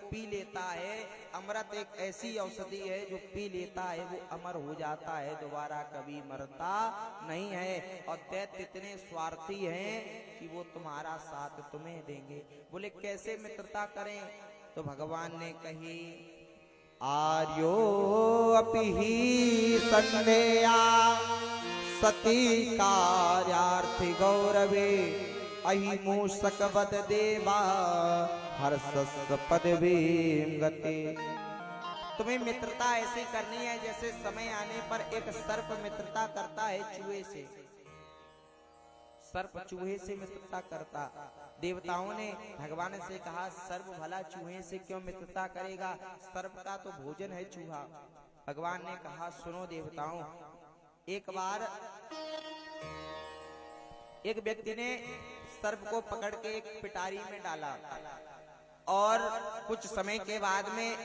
P लेता है, अमृत एक ऐसी औषधि है जो पी लेता है वो अमर हो जाता है, दोबारा कभी मरता नहीं है। और दैत्य इतने स्वार्थी हैं कि वो तुम्हारा साथ तुम्हें देंगे। बोले कैसे मित्रता करें? तो भगवान ने कही, आर्यो अपि ही संदेया सती कार्यार्थी गौरवे अहि मूषक बद देवा हर्षस् पदवीं गते। तुम्हें मित्रता ऐसी करनी है जैसे समय आने पर एक सर्प मित्रता करता है चूहे से। सर्प चूहे से मित्रता करता। देवताओं ने भगवान से कहा, सर्प भला चूहे से क्यों मित्रता करेगा? सर्प का तो भोजन है चूहा। भगवान ने कहा, सुनो देवताओं, एक बार एक व्यक्ति ने सर्प को पकड़ के एक पिटारी में डाला और कुछ समय के बाद में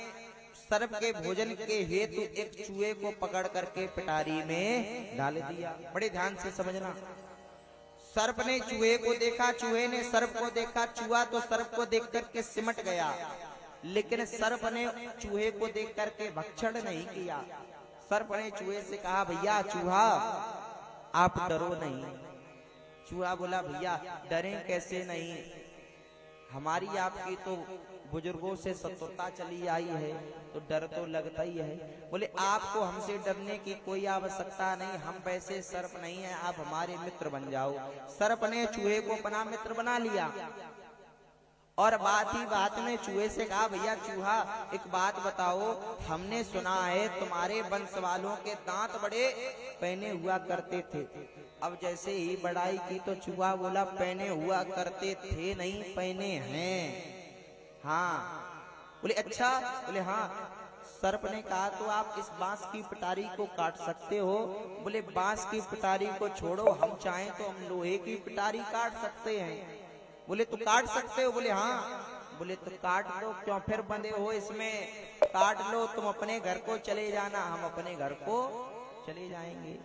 सर्प के भोजन के हेतु एक चूहे को पकड़ करके पिटारी में डाल दिया। बड़े ध्यान से समझना। सर्प ने चूहे को देखा, चूहे ने सर्प को देखा, चूहा तो सर्प को देख करके सिमट गया, लेकिन सर्प ने चूहे को देख करके भक्षण नहीं किया। सर्प ने चूहे से कहा, भैया चूहा आप डरो नहीं। चूहा बोला, भैया डरें कैसे नहीं, हमारी आपकी तो बुजुर्गों से शत्रुता चली आई है तो डर तो लगता ही है। बोले आपको हमसे डरने की कोई आवश्यकता नहीं, हम वैसे सर्प नहीं है, आप हमारे मित्र बन जाओ। सर्प ने चूहे को अपना मित्र बना लिया और बात ही बात में चूहे से कहा, भैया चूहा एक बात बताओ, हमने सुना है तुम्हारे वंश वालों के दांत बड़े पहने हुआ करते थे। अब जैसे ही बड़ाई की तो चूहा बोला, पहने हुआ करते थे नहीं, पहने हैं। हाँ। बोले अच्छा? बोले हाँ। सर्प ने कहा, तो आप इस बांस की पिटारी को काट सकते हो? बोले बांस की पिटारी को छोड़ो, हम चाहें तो हम लोहे की पिटारी काट सकते हैं। बोले तो काट सकते हो? बोले हाँ। बोले तो काट लो, क्यों फिर बंधे हो इसमें? काट लो, तुम अपने घर को चले जाना, हम अपने घर को चले जाएंगे।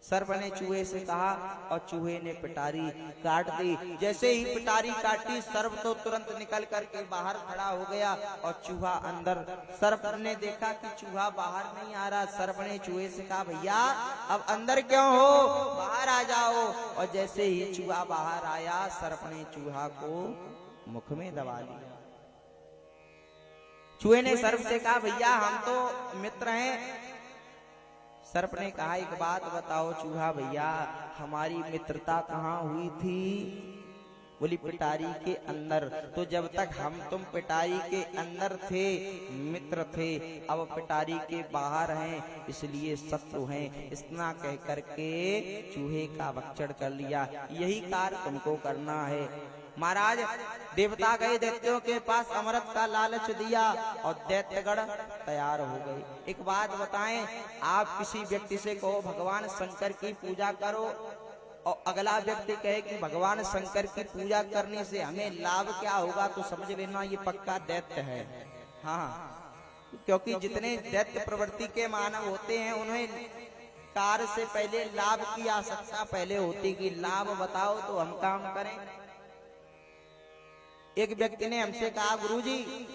सर्प ने चूहे से कहा और चूहे ने पिटारी काट दी। जैसे ही पिटारी काटी, सर्प तो तुरंत निकल करके बाहर खड़ा हो गया और चूहा अंदर। सर्प ने देखा कि चूहा बाहर नहीं आ रहा। सर्प ने चूहे से कहा, भैया अब अंदर क्यों हो, बाहर आ जाओ। और जैसे ही चूहा बाहर आया, सर्प ने चूहा को मुख में दबा लिया। चूहे ने सर्प से कहा, भैया हम तो मित्र हैं। सर्प ने कहा, एक बात बताओ चूहा भैया, हमारी मित्रता कहाँ हुई थी? बोली पिटारी के अंदर। तो जब तक हम तुम पिटारी के अंदर थे मित्र थे, अब पिटारी के बाहर हैं इसलिए शत्रु हैं। इतना कह करके चूहे का भक्षण कर लिया। यही कार्य तुमको करना है। महाराज देवता गए दैत्यों के पास, अमृत का लालच दिया और दैत्यगण तैयार हो गए। एक बात बताएं, आप किसी व्यक्ति से कहो भगवान शंकर की पूजा करो और अगला व्यक्ति कहे कि भगवान शंकर की पूजा करने से हमें लाभ क्या होगा, तो समझ लेना ये पक्का दैत्य है। हाँ, क्योंकि जितने दैत्य प्रवृत्ति के मानव होते हैं उन्हें कार्य से पहले लाभ की आवश्यकता पहले होती कि लाभ बताओ तो हम काम करें। एक व्यक्ति ने हमसे कहा, गुरुजी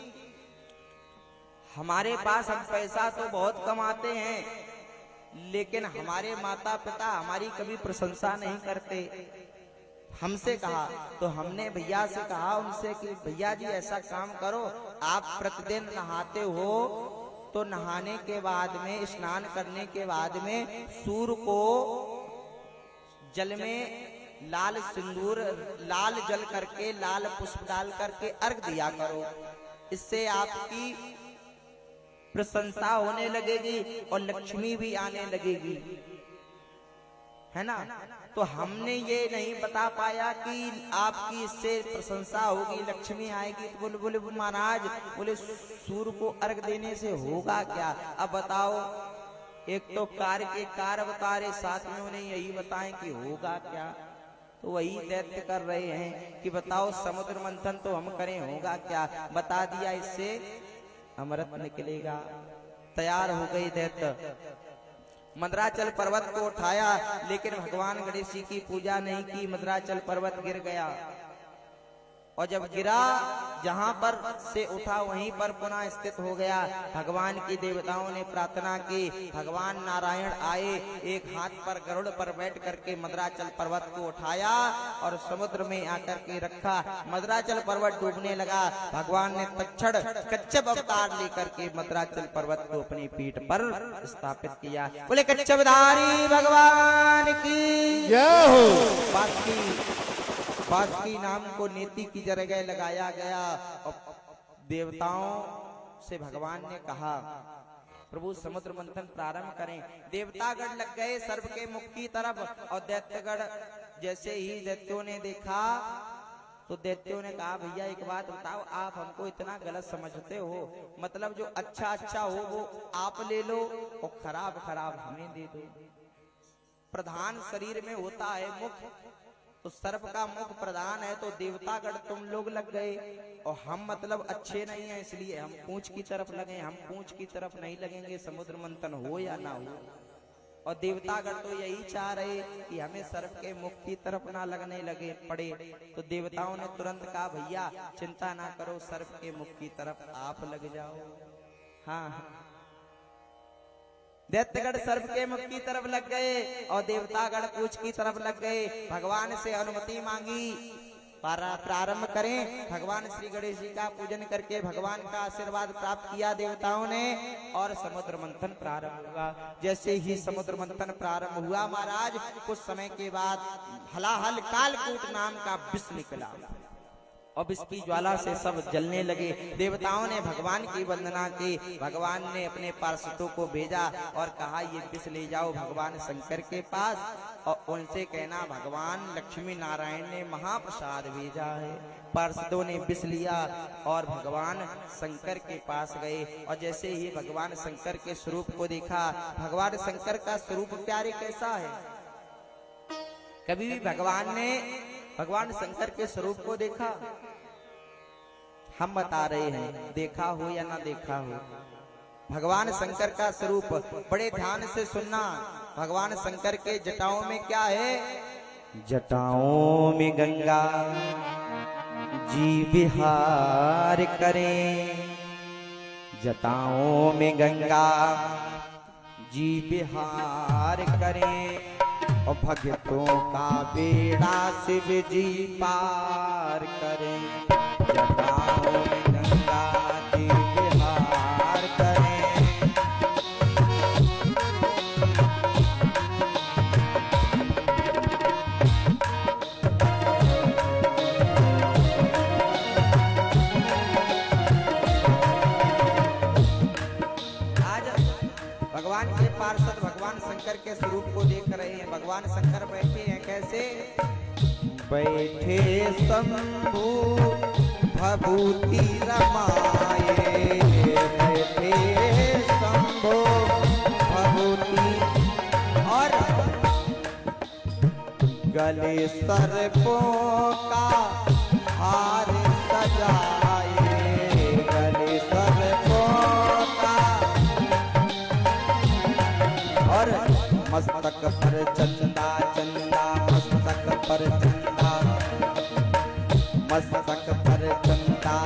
हमारे पास हम पैसा तो बहुत कमाते हैं, लेकिन हमारे माता पिता हमारी कभी प्रशंसा नहीं करते। हमसे कहा तो हमने भैया से कहा उनसे कि भैया जी ऐसा काम करो, आप प्रतिदिन नहाते हो तो नहाने के बाद में, स्नान करने के बाद में सूर्य को जल में लाल सिंदूर, लाल जल करके, लाल पुष्प डाल करके अर्घ दिया करो। इससे आपकी प्रशंसा होने लगेगी और लक्ष्मी भी आने लगेगी, है ना। तो हमने ये नहीं बता पाया कि आपकी इससे प्रशंसा होगी, लक्ष्मी आएगी। तो बोले महाराज, बोले सूर्य को अर्घ देने से होगा क्या? अब बताओ, एक तो कार्य के कार्य बता रहे, साथ में उन्हें यही बताएं कि होगा क्या। तो वही दैत्य कर रहे हैं कि बताओ समुद्र मंथन तो हम करें, होगा क्या? बता दिया इससे अमृत निकलेगा। तैयार हो गई दैत्य। मंदराचल पर्वत को उठाया, लेकिन भगवान गणेश जी की पूजा नहीं की, मंदराचल पर्वत गिर गया। और जब गिरा जहां पर से उठा वहीं पर पुनः स्थित हो गया। भगवान की देवताओं ने प्रार्थना की, भगवान नारायण आए, एक हाथ पर गरुड़ पर बैठ करके मद्राचल पर्वत को उठाया और समुद्र में आकर के रखा। मद्राचल पर्वत डूबने लगा। भगवान ने तक्षण कच्छप अवतार लेकर के मद्राचल पर्वत को अपनी पीठ पर स्थापित किया। बोले कच्छपधारी भगवान की जय हो। बासुकी नाम को नेति की जगह लगाया गया और देवताओं से भगवान ने कहा प्रभु समुद्र मंथन प्रारंभ करें। देवतागण लग गए सर्प के मुख की तरफ और दैत्यगण जैसे ही दैत्यों ने देखा तो दैत्यों ने कहा भैया एक बात बताओ, आप हमको इतना गलत समझते हो, मतलब जो अच्छा अच्छा हो वो आप ले लो और खराब खराब हमें दे दो। प्रधान शरीर में होता है मुख, तो सर्प का मुख प्रधान है, तो देवतागण तुम लोग लग गए और हम मतलब अच्छे नहीं है इसलिए हम पूंछ की तरफ लगे। हम पूंछ की तरफ नहीं लगेंगे समुद्र मंथन हो या ना हो। और देवतागण तो यही चाह रहे कि हमें सर्प के मुख की तरफ ना लगने लगे पड़े। तो देवताओं ने तुरंत कहा भैया चिंता ना करो, सर्प के मुख की तरफ आप लग जाओ। हाँ, दैत्यगण सर्प के मुख की तरफ लग गए और देवतागण पूंछ की तरफ लग गए। भगवान से अनुमति मांगी प्रारंभ करें। भगवान श्री गणेश जी का पूजन करके भगवान का आशीर्वाद प्राप्त किया देवताओं ने और समुद्र मंथन प्रारंभ हुआ। जैसे ही समुद्र मंथन प्रारंभ हुआ महाराज, कुछ समय के बाद हलाहल कालकूट नाम का विष निकला और विष की ज्वाला से सब जलने लगे। देवताओं ने भगवान की वंदना की। भगवान ने अपने पार्षदों को भेजा और कहा ये विष ले जाओ भगवान शंकर के पास और उनसे कहना भगवान लक्ष्मी नारायण ने महाप्रसाद भेजा है। पार्षदों ने विष लिया और भगवान शंकर के पास गए और जैसे ही भगवान शंकर के स्वरूप को देखा, भगवान शंकर का स्वरूप प्यारे कैसा है। कभी भी भगवान शंकर के स्वरूप को देखा? हम बता रहे हैं, देखा हो या ना देखा हो। भगवान शंकर का स्वरूप बड़े ध्यान से सुनना। भगवान शंकर के जटाओं में क्या है? जटाओं में गंगा जी विहार करें, जटाओं में गंगा जी विहार करें और भक्तों का बेड़ा शिव जी पार करें। जटाओं में गंगा जी विहार करें। आज भगवान के पार्षद भगवान शंकर के स्वरूप को देख रहे हैं। भगवान शंकर बैठे हैं कैसे? बैठे शंभु भभूति रमाए, बैठे शंभु भभूति और गले सर्पों का हार सजाए, गले सर्पों का और मस्तक पर चंदा चंदा, मस्तक पर चंदा, मस्तक पर चंदा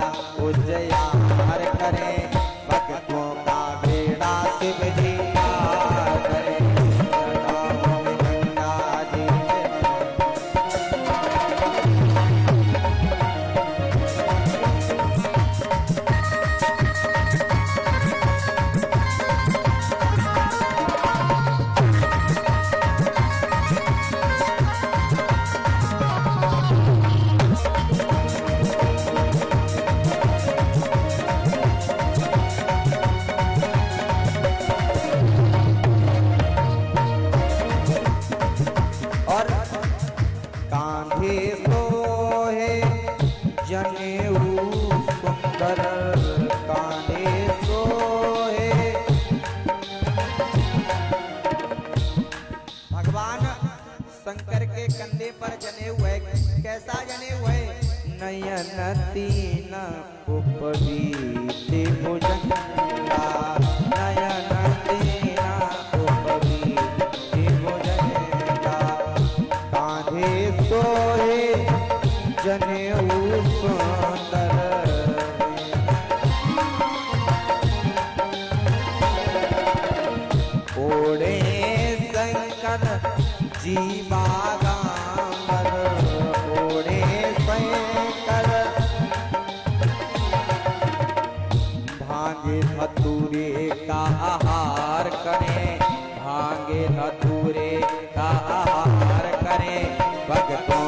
उजयार करें। भक्तों का बेड़ा शिव जी पार करें। जटाओं में गंगा जी शंकर के कंधे पर जने हुए। कैसा जने हुए? नयन तीन उपवीति भुजंगा, नयन तीन उपवीति भुजंगा, कांधे सोए जनेऊ भगतों